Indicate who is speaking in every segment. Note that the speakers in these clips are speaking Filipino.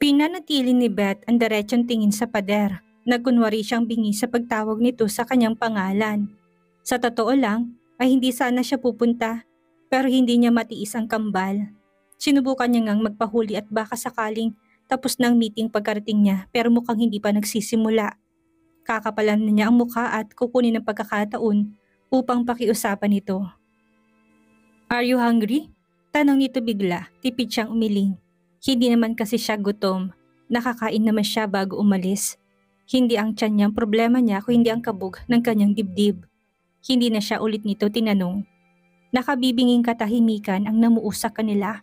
Speaker 1: Pinanatili ni Beth ang diretsong tingin sa pader. Nagkunwari siyang bingi sa pagtawag nito sa kanyang pangalan. Sa totoo lang, ay hindi sana siya pupunta, pero hindi niya matiis ang kambal. Sinubukan niya ngang magpahuli at baka sakaling tapos na ang meeting pagkarating niya pero mukhang hindi pa nagsisimula. Kakapalan na niya ang mukha at kukunin ng pagkakataon upang pakiusapan ito. "Are you hungry?" Tanong nito bigla, tipid siyang umiling. Hindi naman kasi siya gutom, nakakain naman siya bago umalis. Hindi ang tiyan niya ang problema niya kundi ang kabog ng kanyang dibdib. Hindi na siya ulit nito tinanong. Nakabibinging katahimikan ang namuo sa kanila.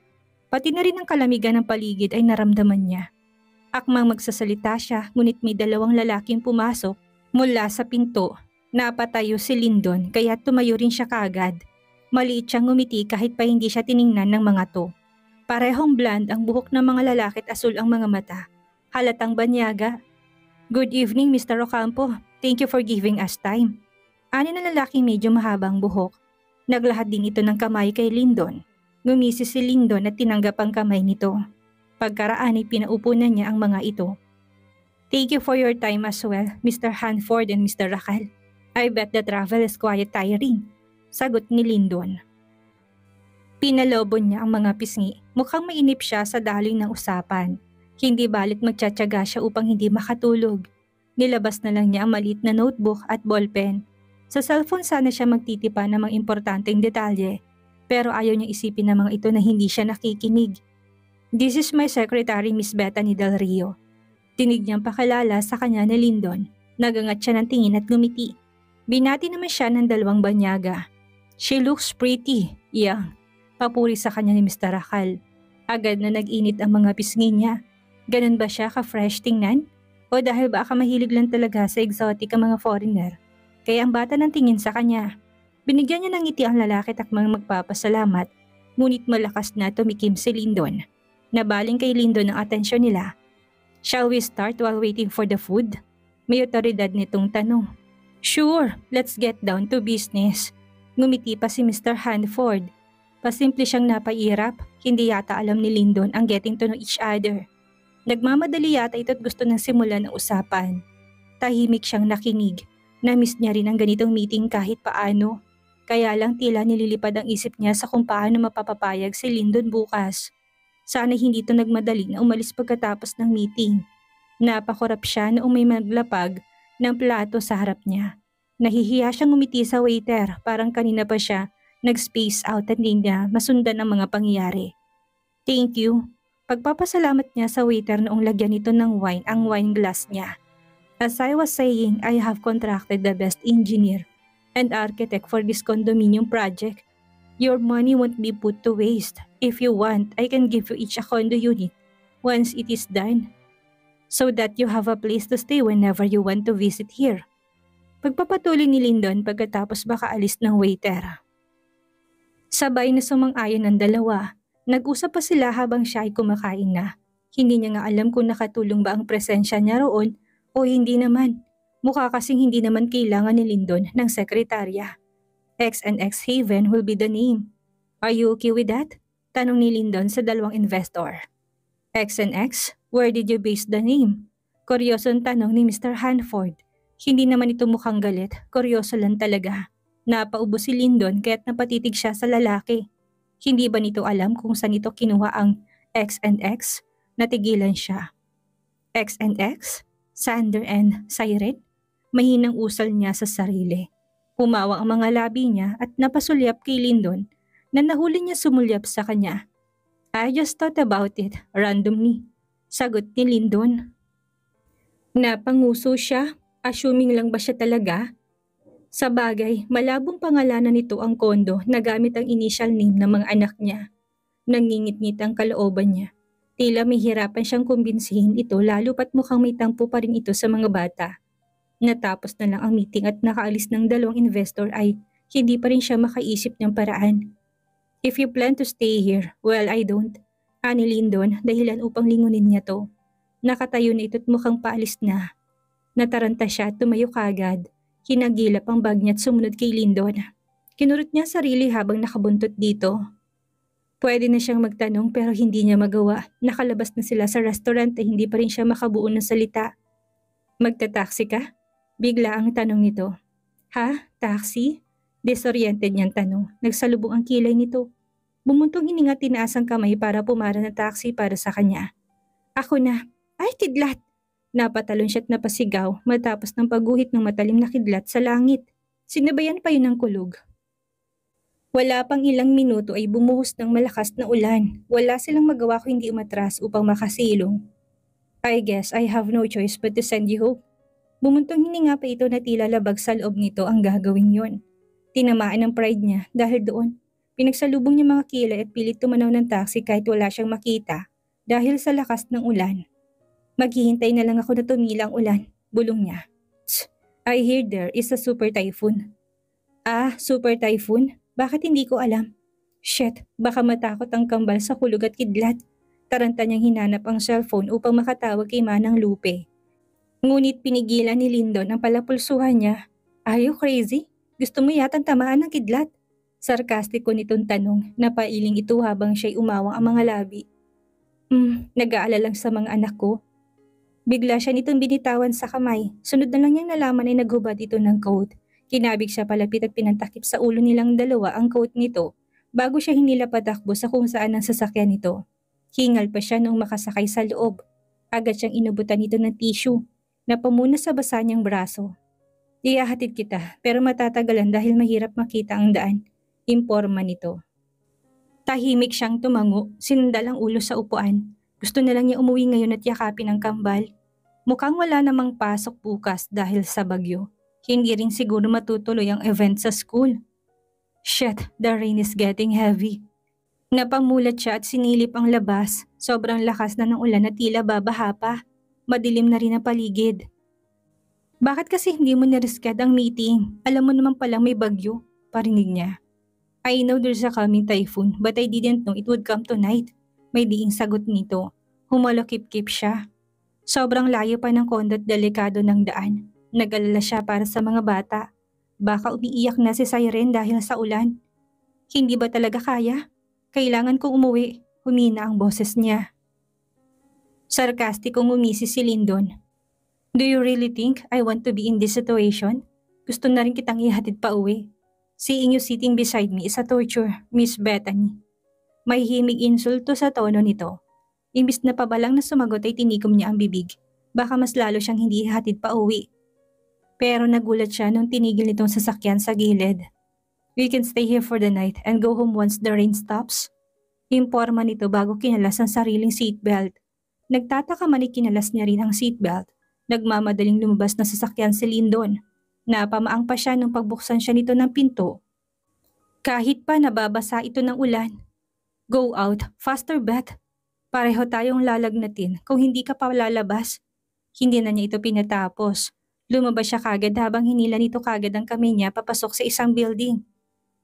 Speaker 1: Pati na rin ang kalamigan ng paligid ay naramdaman niya. Akmang magsasalita siya ngunit may dalawang lalaking pumasok mula sa pinto. Napatayo si Lyndon kaya tumayo rin siya kaagad. Maliit siyang ngumiti kahit pa hindi siya tiningnan ng mga to. Parehong blonde ang buhok ng mga lalaki at asul ang mga mata. Halatang banyaga. "Good evening, Mr. Ocampo. Thank you for giving us time." Ani na lalaking medyo mahabang buhok. Naglahad din ito ng kamay kay Lyndon. Ngumisi si Lyndon at tinanggap ang kamay nito. Pagkaraan ay pinaupo na niya ang mga ito. "Thank you for your time as well, Mr. Hanford and Mr. Raquel. I bet the travel is quite tiring," sagot ni Lyndon. Pinalobon niya ang mga pisngi. Mukhang mainip siya sa daloy ng usapan. Hindi balit magtsatsaga siya upang hindi makatulog. Nilabas na lang niya ang maliit na notebook at ballpen. Sa cellphone sana siya magtitipa ng mga importanteng detalye, pero ayaw niyang isipin ng mga ito na hindi siya nakikinig. "This is my secretary, Miss Bethany Del Rio." Tinig niyang pakilala sa kanya ni Lyndon. Nagangat siya ng tingin at ngumiti. Binati naman siya ng dalawang banyaga. "She looks pretty, young." Papuri sa kanya ni Mr. Raquel. Agad na nag-init ang mga pisngi niya. Ganun ba siya ka-fresh tingnan? O dahil baka mahilig lang talaga sa exotic ang mga foreigner? Kaya ang bata ng tingin sa kanya. Binigyan niya ng ngiti ang lalaki at akmang magpapasalamat. Ngunit malakas na tumikim si Lyndon. Nabaling kay Lyndon ang atensyon nila. "Shall we start while waiting for the food?" May otoridad nitong tanong. "Sure, let's get down to business." Ngumiti pa si Mr. Hanford. Pasimple siyang napairap, hindi yata alam ni Lyndon ang getting to know each other. Nagmamadali yata ito't gusto nang simulan ang usapan. Tahimik siyang nakinig. Na-miss niya rin ang ganitong meeting kahit paano. Kaya lang tila nililipad ang isip niya sa kung paano mapapapayag si Lyndon bukas. Sana hindi ito nagmadali na umalis pagkatapos ng meeting. Napakurap siya noong may maglapag ng plato sa harap niya. Nahihiya siyang umiti sa waiter, parang kanina pa siya nag-space out at hindi niya masundan ang mga pangyayari. "Thank you." Pagpapasalamat niya sa waiter noong lagyan nito ng wine ang wine glass niya. "As I was saying, I have contracted the best engineer and architect for this condominium project. Your money won't be put to waste. If you want, I can give you each a condo unit once it is done, so that you have a place to stay whenever you want to visit here." Pagpapatuloy ni Lyndon pagkatapos makaalis ng waiter. Sabay na sumang-ayon ang dalawa. Nag-usap pa sila habang siya ay kumakain na. Hindi niya nga alam kung nakatulong ba ang presensya niya roon o hindi naman. Mukha kasing hindi naman kailangan ni Lyndon ng sekretarya. X&X Haven will be the name. "Are you okay with that?" Tanong ni Lyndon sa dalawang investor. "X&X? Where did you base the name?" Kuryosong tanong ni Mr. Hanford. Hindi naman ito mukhang galit, kuryoso lang talaga. Napaubo si Lyndon kaya't napatitig siya sa lalaki. Hindi ba nito alam kung saan ito kinuha ang X&X? Natigilan siya. "X&X? Sander and Siren?" Mahinang usal niya sa sarili. Humawak ang mga labi niya at napasulyap kay Lyndon na nahuli niya sumulyap sa kanya. "I just thought about it randomly," sagot ni Lyndon. Napanguso siya. Assuming lang ba siya talaga? Sa bagay, malabong pangalanan nito ang kondo na gamit ang initial name ng mga anak niya. Nangingit-ngit ang kalooban niya. Tila may hirapan siyang kumbinsihin ito lalo pat mukhang may tampo pa rin ito sa mga bata. Natapos na lang ang meeting at nakaalis ng dalawang investor ay hindi pa rin siya makaisip ng paraan. "If you plan to stay here, well I don't." Ani Lyndon dahilan upang lingunin niya to. Nakatayo na ito't mukhang paalis na. Nataranta siya at tumayo kagad. Hinagilap ang bag niya at sumunod kay Lyndon. Kinurot niya sarili habang nakabuntot dito. Pwede na siyang magtanong pero hindi niya magawa. Nakalabas na sila sa restaurant at hindi pa rin siya makabuo ng salita. Magta-taxi ka? Bigla ang tanong nito. Ha? Taxi? Disoriented niyang tanong. Nagsalubong ang kilay nito. Bumuntong hininga tinaas ang kamay para pumara ng taxi para sa kanya. Ako na. Ay, kidlat! Napatalon siya't napasigaw matapos ng pagguhit ng matalim na kidlat sa langit. Sinabayan pa yun ng kulog. Wala pang ilang minuto ay bumuhos ng malakas na ulan. Wala silang magawa kung hindi umatras upang makasilong. I guess I have no choice but to send you home. Bumuntong hininga pa ito na tila labag sa loob nito ang gagawin yon. Tinamaan ng pride niya dahil doon. Pinagsalubong niya mga kilay at pilit tumanaw ng taxi kahit wala siyang makita dahil sa lakas ng ulan. Maghihintay na lang ako na tumila ang ulan, bulong niya. I hear there is a super typhoon. Ah, super typhoon? Bakit hindi ko alam? Shit, baka matakot ang kambal sa kulog at kidlat. Taranta niyang hinanap ang cellphone upang makatawag kay Manang Lupe. Ngunit pinigilan ni Lindon ang palapulsuhan niya. Are you crazy? Gusto mo yatang tamaan ng kidlat? Sarkastiko nitong tanong, napailing ito habang siya'y umawang ang mga labi. Nag-aalala lang sa mga anak ko. Bigla siya nitong binitawan sa kamay. Sunod na lang niyang nalaman ay naghubad ito ng coat. Kinabig siya palapit at pinantakip sa ulo nilang dalawa ang coat nito bago siya hinila patakbo sa kung saan ang sasakyan nito. Hingal pa siya noong makasakay sa loob. Agad siyang inubutan nito ng tissue na pamuna sa basa niyang braso. Iyahatid kita pero matatagalan dahil mahirap makita ang daan. Imporma nito. Tahimik siyang tumango, sinundal ang ulo sa upuan. Gusto na lang niya umuwi ngayon at yakapin ang kambal. Mukhang wala namang pasok bukas dahil sa bagyo. Hindi rin siguro matutuloy ang event sa school. Shit, the rain is getting heavy. Napamulat siya at sinilip ang labas. Sobrang lakas na ng ulan at tila babaha pa. Madilim na rin ang paligid. Bakit kasi hindi mo narisked ang meeting? Alam mo naman palang may bagyo, parinig niya. I know there's a coming typhoon but I didn't know it would come tonight. May diing sagot nito. Humalokip-kip siya. Sobrang layo pa ng kondo at delikado ng daan. Nag-alala siya para sa mga bata. Baka umiiyak na si Siren dahil sa ulan. Hindi ba talaga kaya? Kailangan kong umuwi. Humina ang boses niya. Sarkastikong umisi si Lindon. Do you really think I want to be in this situation? Gusto na rin kitang ihatid pa uwi. Seeing you sitting beside me is a torture, Miss Bethany. May himig insulto sa tono nito. Imbis na pabalang na sumagot ay tinikom niya ang bibig. Baka mas lalo siyang hindi ihatid pa uwi. Pero nagulat siya nung tinigil nitong sasakyan sa gilid. We can stay here for the night and go home once the rain stops. Imporma nito bago kinalas ang sariling seatbelt. Nagtataka man kinalas niya rin ang seatbelt. Nagmamadaling lumabas na sasakyan si Lindon. Napamaang pa siya nung pagbuksan siya nito ng pinto. Kahit pa nababasa ito ng ulan. Go out, faster Beth. Pareho tayong lalagnatin kung hindi ka pa lalabas. Hindi na niya ito pinatapos. Lumabas siya kagad habang hinila nito kagad ang kamay niya papasok sa isang building.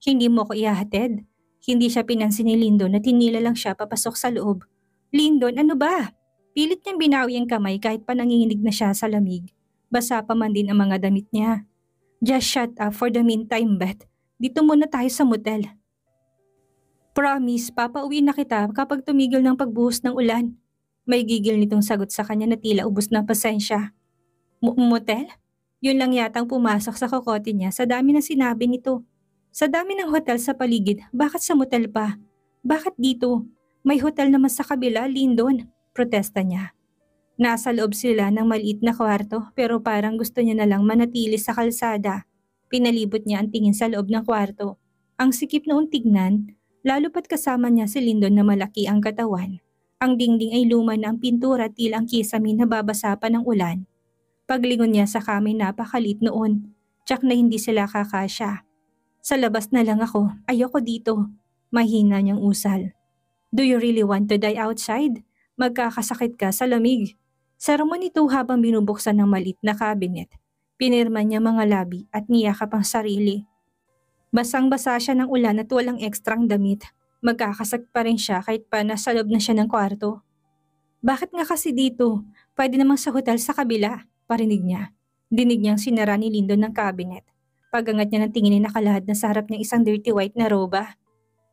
Speaker 1: Hindi mo ko ihahatid? Hindi siya pinansin ni Lindon at hinila lang siya papasok sa loob. Lindon, ano ba? Pilit niyang binawi ang kamay kahit pa nanginginig na siya sa lamig. Basa pa man din ang mga damit niya. Just shut up for the meantime, Beth. Dito muna tayo sa motel. Promise, papauwi na kita kapag tumigil ng pagbuhos ng ulan. May gigil nitong sagot sa kanya na tila ubos na pasensya. Motel? Yun lang yatang pumasok sa kokote niya sa dami ng sinabi nito. Sa dami ng hotel sa paligid, bakit sa motel pa? Bakit dito? May hotel naman sa kabila, Lindon. Protesta niya. Nasa loob sila ng maliit na kwarto pero parang gusto niya na lang manatili sa kalsada. Pinalibot niya ang tingin sa loob ng kwarto. Ang sikip noong tignan, lalo pat kasama niya si Lindon na malaki ang katawan. Ang dingding ay luma na ang pintura tila ang kisame na babasa pa ng ulan. Paglingon niya sa kamay napakalit noon, tsak na hindi sila kakasya. Sa labas na lang ako, ayoko dito. Mahina niyang usal. Do you really want to die outside? Magkakasakit ka sa lamig. Sermon ito habang binubuksan ng malit na cabinet. Pinirma niya mga labi at niyakap ang sarili. Basang-basa siya ng ulan at walang ekstrang damit. Magkakasakit pa rin siya kahit pa nasa loob na siya ng kwarto. Bakit nga kasi dito? Pwede namang sa hotel sa kabila, parinig niya. Dinig niyang sinara ni Lindon ng cabinet. Pagangat niya ng tingin ay nakalahad na sa harap ng isang dirty white na roba.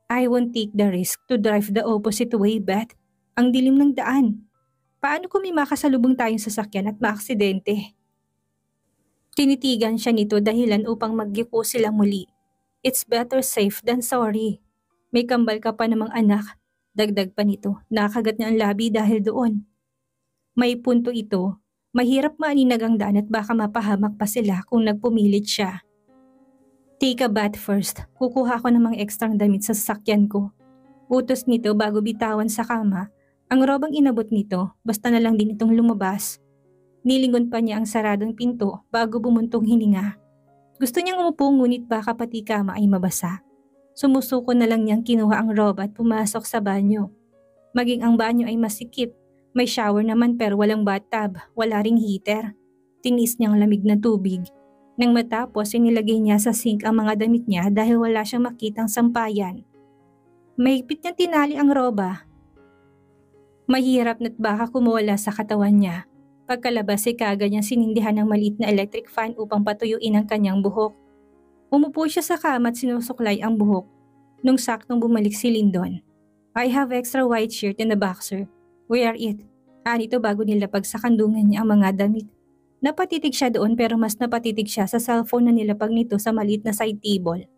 Speaker 1: I won't take the risk to drive the opposite way, Beth. Ang dilim ng daan. Paano kung may makasalubong tayong sasakyan at maaksidente? Tinitigan siya nito dahilan upang magyuko sila muli. It's better safe than sorry. May kambal ka pa namang anak. Dagdag pa nito, nakagat niya ang labi dahil doon. May punto ito. Mahirap maaninag ang daan at baka mapahamak pa sila kung nagpumilit siya. Take a bath first. Kukuha ko ng mga ekstrang damit sa sasakyan ko. Utos nito bago bitawan sa kama. Ang robang inabot nito, basta na lang din itong lumabas. Nilingon pa niya ang saradong pinto bago bumuntong hininga. Gusto niyang umupo ngunit baka pati kama ay mabasa. Sumusuko na lang niyang kinuha ang roba at pumasok sa banyo. Maging ang banyo ay masikip. May shower naman pero walang bathtub, wala ring heater. Tinis niyang lamig na tubig. Nang matapos, inilagay niya sa sink ang mga damit niya dahil wala siyang makitang sampayan. Mahigpit niyang tinali ang roba. Mahirap na't baka kumuwala sa katawan niya. Pagkalabas ay kaagad niyang sinindihan ng maliit na electric fan upang patuyuin ang kanyang buhok. Umupo siya sa kama at sinusuklay ang buhok. Nung saktong bumalik si Lyndon. I have extra white shirt and a boxer. Wear it. Anito bago nilapag sa kandungan niya ang mga damit. Napatitig siya doon pero mas napatitig siya sa cellphone na nilapag nito sa maliit na side table.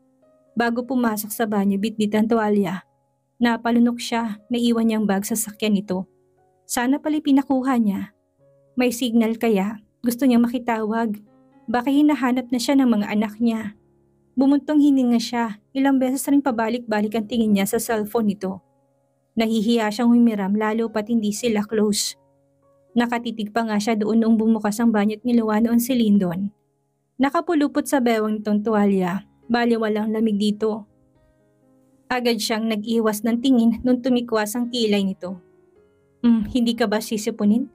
Speaker 1: Bago pumasok sa banyo, bitbit ang tuwalya. Napalunok siya, naiwan niyang bag sa sakyan nito. Sana pala pinakuha niya. May signal kaya, gusto niyang makitawag. Baka hinahanap na siya ng mga anak niya. Bumuntong hininga siya, ilang beses ring pabalik-balik ang tingin niya sa cellphone nito. Nahihiya siyang humiram lalo pat hindi sila close. Nakatitig pa nga siya doon noong bumukas ang banyo at niluwa noon si Lyndon. Nakapulupot sa bewang nitong tuwalya, bali walang lamig dito. Agad siyang nag-iwas ng tingin nung tumikwas ang kilay nito. Hindi ka ba sisipunin?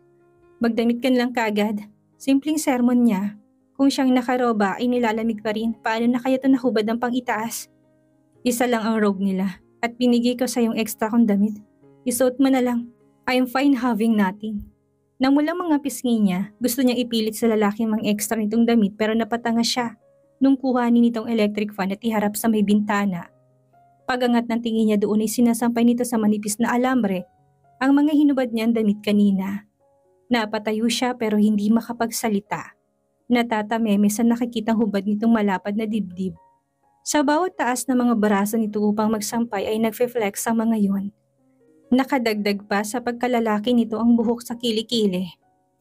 Speaker 1: Magdamit ka lang kaagad. Simpleng sermon niya. Kung siyang nakaroba ay nilalamig pa rin, paano na kaya ito nahubad ang pang-itaas? Isa lang ang robe nila at binigay ko sa yung extra kong damit. Isuot mo na lang. I'm fine having nothing. Nang mulang mga pisngi niya, gusto niyang ipilit sa lalaki mga extra nitong damit pero napatanga siya nung kuhanin nitong electric fan at iharap sa may bintana. Pagangat ng tingin niya doon ay sinasampay nito sa manipis na alambre ang mga hinubad niyang damit kanina. Napatayo siya pero hindi makapagsalita. Natatameme sa nakikitang hubad nitong malapad na dibdib. Sa bawat taas na mga braso nito upang magsampay ay nagfe-flex ang mga yon. Nakadagdag pa sa pagkalalaki nito ang buhok sa kilikili.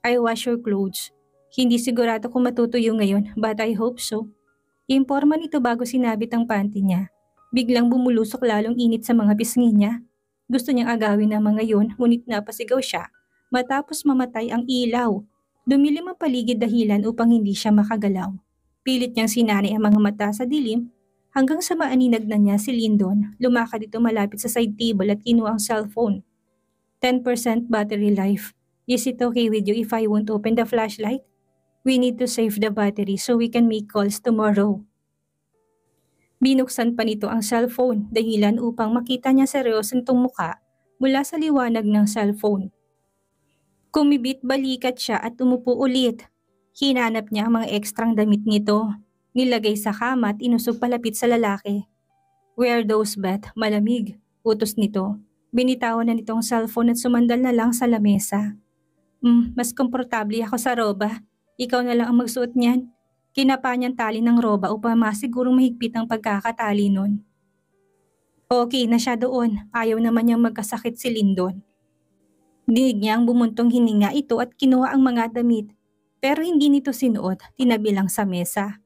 Speaker 1: I wash your clothes. Hindi sigurado kung matutuyo ngayon but I hope so. Imporma nito bago sinabit ang panty niya. Biglang bumulusok lalong init sa mga pisngi niya. Gusto niyang agawin ang mga yon ngunit napasigaw siya matapos mamatay ang ilaw. Dumilim ang paligid dahilan upang hindi siya makagalaw. Pilit niyang sinanay ang mga mata sa dilim. Hanggang sa maaninag na niya si Lyndon, lumakad ito malapit sa side table at kinuha ang cellphone. 10% battery life. Is it okay with you if I won't open the flashlight? We need to save the battery so we can make calls tomorrow. Binuksan pa nito ang cellphone dahilan upang makita niya seryoso nitong muka mula sa liwanag ng cellphone. Kumibit balikat siya at umupo ulit. Hinanap niya ang mga ekstrang damit nito. Nilagay sa kama at inusog palapit sa lalaki. Wear those, Beth. Malamig. Utos nito. Binitawan na nitong cellphone at sumandal na lang sa lamesa. Mas komportable ako sa roba. Ikaw na lang ang magsuot niyan. Kinapa niyang tali ng roba upang masigurong mahigpit ang pagkakatali nun. Okay na siya doon. Ayaw naman niyang magkasakit si Lyndon. Dinig niya ang bumuntong hininga ito at kinuha ang mga damit. Pero hindi nito sinuot, tinabi lang sa mesa.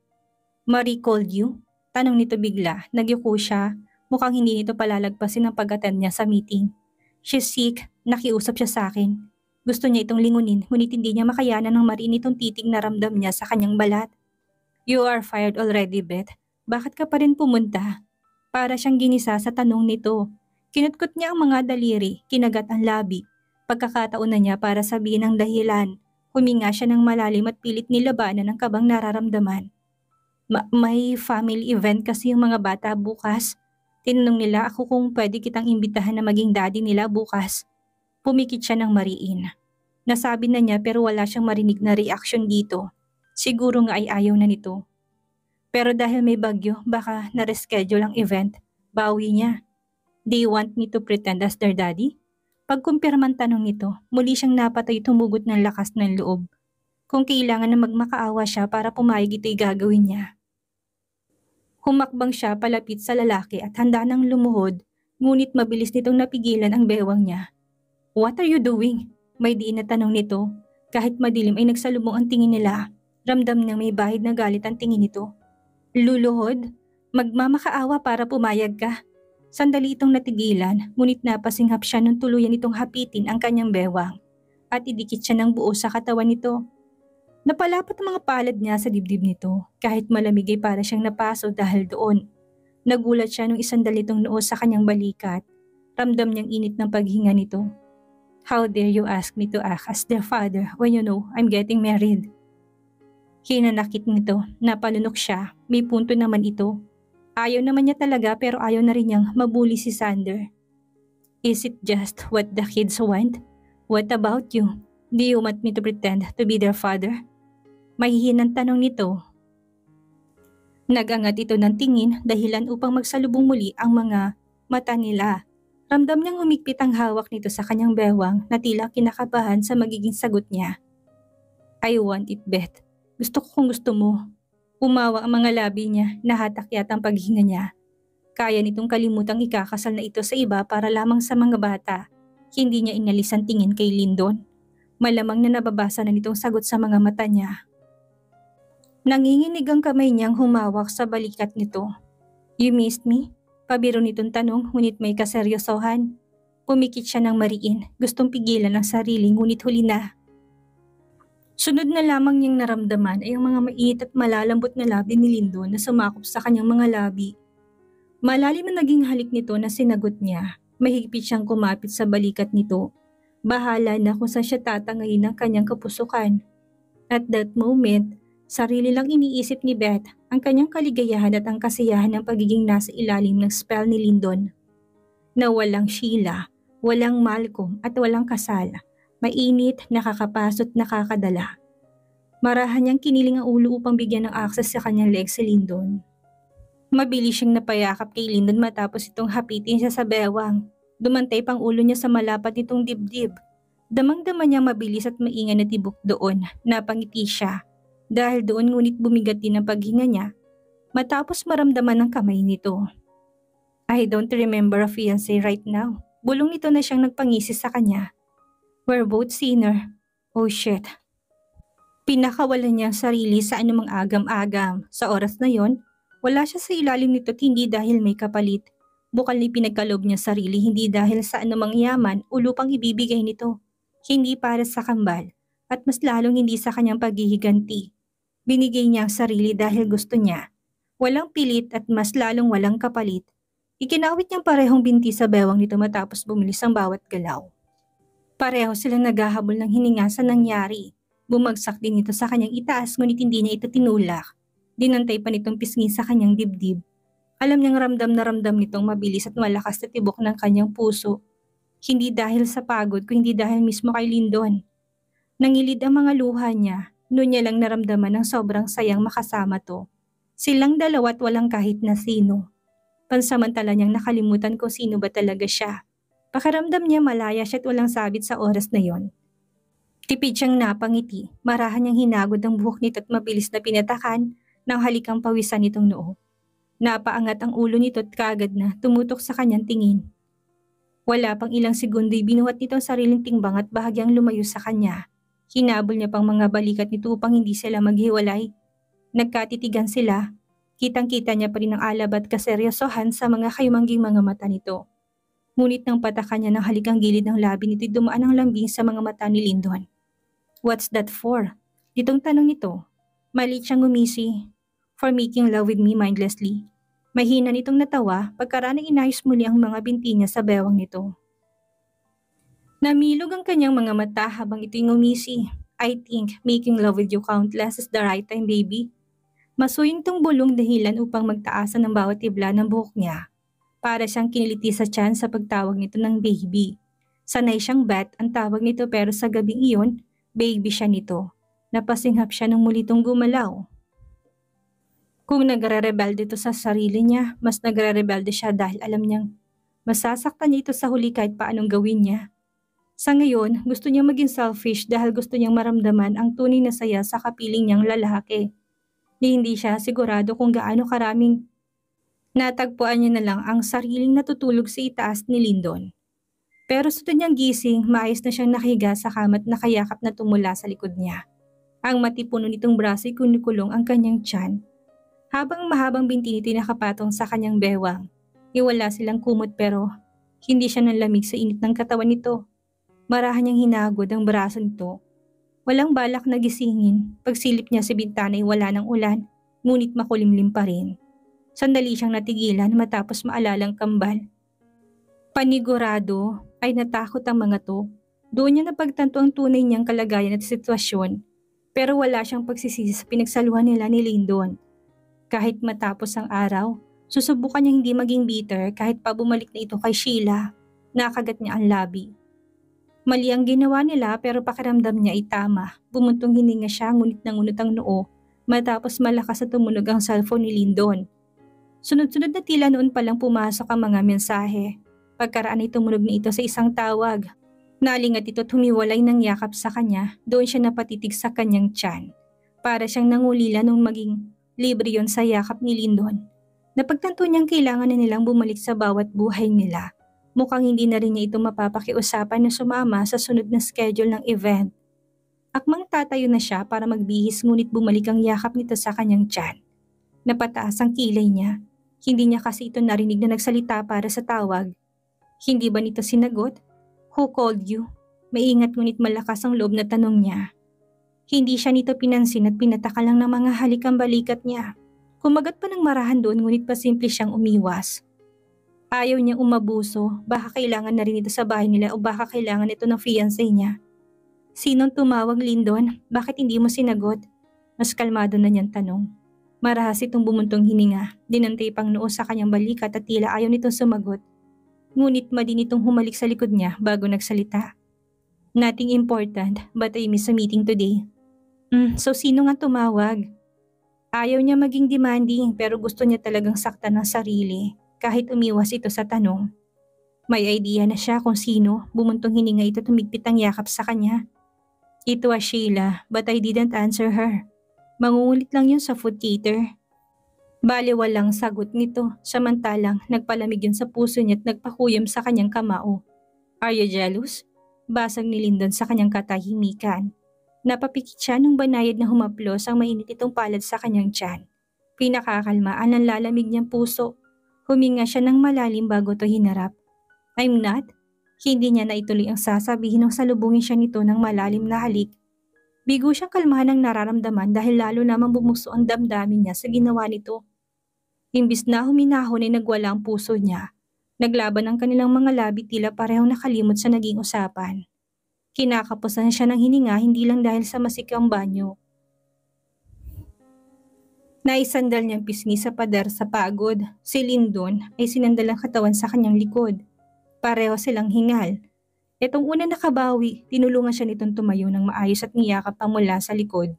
Speaker 1: Marie called you? Tanong nito bigla, nagyuko siya. Mukhang hindi nito palalagpasin ang pag-attend niya sa meeting. She's sick, nakiusap siya sa akin. Gusto niya itong lingunin, ngunit hindi niya makayanan ng mariin itong titig na ramdam niya sa kanyang balat. You are fired already, Beth. Bakit ka pa rin pumunta? Para siyang ginisa sa tanong nito. Kinutkot niya ang mga daliri, kinagat ang labi. Pagkakataon na niya para sabihin ang dahilan. Huminga siya ng malalim at pilit nilabanan ang kabang nararamdaman. May family event kasi yung mga bata bukas. Tinanong nila ako kung pwede kitang imbitahan na maging daddy nila bukas. Pumikit siya ng mariin. Nasabi na niya pero wala siyang marinig na reaksyon dito. Siguro nga ay ayaw na nito. Pero dahil may bagyo, baka na-reschedule ang event. Bawi niya. "Do you want me to pretend as their daddy?" Pagkumpirmang tanong nito, muli siyang napatay tumugot ng lakas ng loob. Kung kailangan na magmakaawa siya para pumayag ito'y gagawin niya. Humakbang siya palapit sa lalaki at handa nang lumuhod, ngunit mabilis nitong napigilan ang bewang niya. "What are you doing?" May diin na tanong nito. Kahit madilim ay nagsalubong ang tingin nila. Ramdam niyang may bahid na galit ang tingin nito. "Luluhod? Magmamakaawa para pumayag ka?" Sandali itong natigilan, ngunit napasinghap siya nung tuluyan itong hapitin ang kanyang bewang at idikit siya ng buo sa katawan nito. Napalapat ang mga palad niya sa dibdib nito, kahit malamig ay para siyang napaso dahil doon. Nagulat siya nung isandal itong noo sa kanyang balikat. Ramdam niyang init ng paghinga nito. "How dare you ask me to act as their father when you know I'm getting married?" Hinanakit nito, napalunok siya, may punto naman ito. Ayaw naman niya talaga pero ayaw na rin niyang mabuli si Sander. "Is it just what the kids want? What about you? Do you want me to pretend to be their father?" Mahihinang tanong nito. Nagangat ito ng tingin dahilan upang magsalubong muli ang mga mata nila. Ramdam niyang humigpit ang hawak nito sa kanyang bewang na tila kinakabahan sa magiging sagot niya. "I want it, Beth. Gusto ko kung gusto mo." Umawang ang mga labi niya, nahatak yata ang paghinga niya. Kaya nitong kalimutang ikakasal na ito sa iba para lamang sa mga bata. Hindi niya inalis ang tingin kay Lyndon. Malamang na nababasa na nitong sagot sa mga mata niya. Nanginginig ang kamay niyang humawak sa balikat nito. "You missed me?" Pabiro nitong tanong, ngunit may kaseryosohan. Pumikit siya ng mariin, gustong pigilan ang sarili ngunit huli na. Sunod na lamang niyang naramdaman ay ang mga mainit at malalambot na labi ni Lyndon na sumakop sa kanyang mga labi. Malalim na naging halik nito na sinagot niya. Mahigpit siyang kumapit sa balikat nito. Bahala na kung saan siya tatangayin ng kanyang kapusukan. At that moment, sarili lang iniisip ni Beth ang kanyang kaligayahan at ang kasiyahan ng pagiging nasa ilalim ng spell ni Lyndon. Na walang Sheila, walang Malcolm at walang kasal. Mainit, nakakapasot, nakakadala. Marahan niyang kiniling ang ulo upang bigyan ng access sa kanyang leg si Lyndon. Mabilis siyang napayakap kay Lyndon matapos itong hapitin siya sa bewang. Dumantay pang ulo niya sa malapat nitong dibdib. Damang-dama niya mabilis at maingan na tibok doon. Napangiti siya. Dahil doon ngunit bumigat din ang paghinga niya matapos maramdaman ng kamay nito. "I don't remember a fiancé right now." Bulong nito na siyang nagpangisi sa kanya. "We're both sinner." Oh shit. Pinakawalan niya ang sarili sa anumang agam-agam. Sa oras na yon, wala siya sa ilalim nito hindi dahil may kapalit. Bukal ni pinagkaloob niya sarili hindi dahil sa anumang yaman o lupang ibibigay nito. Hindi para sa kambal at mas lalong hindi sa kanyang paghihiganti. Binigay niya ang sarili dahil gusto niya. Walang pilit at mas lalong walang kapalit. Ikinawit niyang parehong binti sa bewang nito matapos bumilis ang bawat galaw. Pareho silang naghahabol ng hininga sa nangyari. Bumagsak din ito sa kanyang itaas ngunit hindi niya ito tinulak. Dinantay pa nitong pisngi sa kanyang dibdib. Alam niyang ramdam na ramdam nitong mabilis at malakas na tibok ng kanyang puso. Hindi dahil sa pagod kundi dahil mismo kay Lyndon. Nangilid ang mga luha niya, noon niya lang naramdaman ng sobrang sayang makasama to. Silang dalawa't walang kahit na sino. Pansamantala niyang nakalimutan kung sino ba talaga siya. Pakiramdam niya malaya siya at walang sabit sa oras na yon. Tipid siyang napangiti, marahan niyang hinagod ang buhok nito at mabilis na pinatakan ng halikang pawisan nitong noo. Napaangat ang ulo nito at kaagad na tumutok sa kanyang tingin. Wala pang ilang segundo'y binuhat nito ang sariling timbang at bahagyang lumayo sa kanya. Hinabol niya pang mga balikat nito upang hindi sila maghiwalay. Nagkatitigan sila. Kitang-kita niya pa rin ang alab at kaseryosohan sa mga kayumangging mga mata nito. Ngunit nang patakan niya ng halikang gilid ng labi nito'y dumaan ang lambing sa mga mata ni Lyndon. "What's that for?" Ditong tanong nito. Malit siyang ngumisi. "For making love with me mindlessly." Mahina nitong natawa pagkaranang inayos muli ang mga binti niya sa bewang nito. Namilog ang kanyang mga mata habang ito'y ngumisi. "I think making love with you countless is the right time, baby." Masuyong tong bulong dahilan upang magtaasan ng bawat tibla ng buhok niya. Para siyang kiniliti sa tiyan sa pagtawag nito ng baby. Sanay siyang Beth ang tawag nito pero sa gabing iyon, baby siya nito. Napasinghap siya nang muli tong gumalaw. Kung nagre-rebelde ito sa sarili niya, mas nagre-rebelde siya dahil alam niyang Masasaktan niya ito sa huli kahit paanong gawin niya. Sa ngayon, gusto niya maging selfish dahil gusto niyang maramdaman ang tunay na saya sa kapiling niyang lalaki. Hindi siya sigurado kung gaano karaming natagpuan niya na lang ang sariling natutulog sa itaas ni Lyndon. Pero sa niyang gising, maayos na siyang nakahiga sa kama at nakayakap na tumula sa likod niya. Ang matipuno nitong braso ay kunikulong ang kanyang tiyan. Habang mahabang binti nito nakapatong sa kanyang bewang. Iwala silang kumot pero hindi siya nanlamig sa init ng katawan nito. Marahan niyang hinagod ang braso nito. Walang balak na gisingin. Pagsilip niya sa bintana ay wala ng ulan, ngunit makulimlim pa rin. Sandali siyang natigilan matapos maalalang kambal. Panigurado ay natakot ang mga to. Doon niya napagtanto ang tunay niyang kalagayan at sitwasyon. Pero wala siyang pagsisisi sa pinagsaluhan nila ni Lyndon. Kahit matapos ang araw, susubukan niya hindi maging bitter kahit pa bumalik na ito kay Sheila. Nakagat niya ang labi. Mali ang ginawa nila pero pakiramdam niya ay tama. Bumuntong hininga siya ngunit nangunot ang noo matapos malakas na tumunog ang cellphone ni Lyndon. Sunod-sunod na tila noon palang pumasok ang mga mensahe. Pagkaraan ay tumunog na ito sa isang tawag. Nalingat ito at humiwalay ng yakap sa kanya, doon siya napatitig sa kanyang tiyan. Para siyang nangulila nung maging libre yon sa yakap ni Lyndon. Napagtanto niyang kailangan na nilang bumalik sa bawat buhay nila. Mukhang hindi na rin niya ito mapapakiusapan na sumama sa sunod na schedule ng event. Akmang tatayo na siya para magbihis ngunit bumalik ang yakap nito sa kanyang tiyan. Napataas ang kilay niya. Hindi niya kasi ito narinig na nagsalita para sa tawag. Hindi ba nito sinagot? Who called you? Maingat ngunit malakas ang loob na tanong niya. Hindi siya nito pinansin at pinataka lang ng mga halikang balikat niya. Kumagat pa ng marahan doon ngunit pasimple siyang umiwas. Ayaw niyang umabuso, baka kailangan na rin ito sa bahay nila o baka kailangan ito ng fiancé niya. Sinong tumawag, Lyndon? Bakit hindi mo sinagot? Mas kalmado na niyang tanong. Marahas itong bumuntong hininga, dinantay pang noo sa kanyang balikat at tila ayaw nitong sumagot. Ngunit madin itong humalik sa likod niya bago nagsalita. Nothing important, but I miss a meeting today. So sino nga tumawag? Ayaw niya maging demanding pero gusto niya talagang saktan ng sarili kahit umiwas ito sa tanong. May idea na siya kung sino, bumuntong hininga ito at humigpit ang yakap sa kanya. It was Sheila but I didn't answer her. Mangungulit lang yun sa food cater. Baliwalang sagot nito, samantalang nagpalamig yun sa puso niya at nagpakuyom sa kanyang kamao. Are you jealous? Basag ni Lyndon sa kanyang katahimikan. Napapikit siya nung banayad na humaplos ang mainit itong palad sa kanyang tiyan. Pinakakalmaan ang lalamig niyang puso. Huminga siya ng malalim bago to hinarap. I'm not. Hindi niya na ituloy ang sasabihin nang salubungin siya nito ng malalim na halik. Bigo siyang kalmahan ang nararamdaman dahil lalo namang bumukso ang damdamin niya sa ginawa nito. Imbis na huminahon ay nagwala ang puso niya. Naglaban ang kanilang mga labi tila parehong nakalimot sa naging usapan. Kinakapusan siya ng hininga hindi lang dahil sa masikang banyo. Naisandal niyang pisngi sa pader sa pagod. Si Lyndon ay sinandal ang katawan sa kanyang likod. Pareho silang hingal. Itong una nakabawi, tinulungan siya nitong tumayo ng maayos at niyakap pa mula sa likod.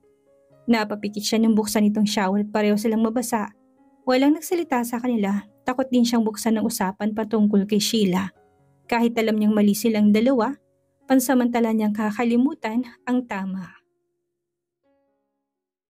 Speaker 1: Napapikit siya nung buksan itong shower at pareho silang mabasa. Walang nagsalita sa kanila, takot din siyang buksan ng usapan patungkol kay Sheila. Kahit alam niyang mali silang dalawa, pansamantala niyang kakalimutan ang tama.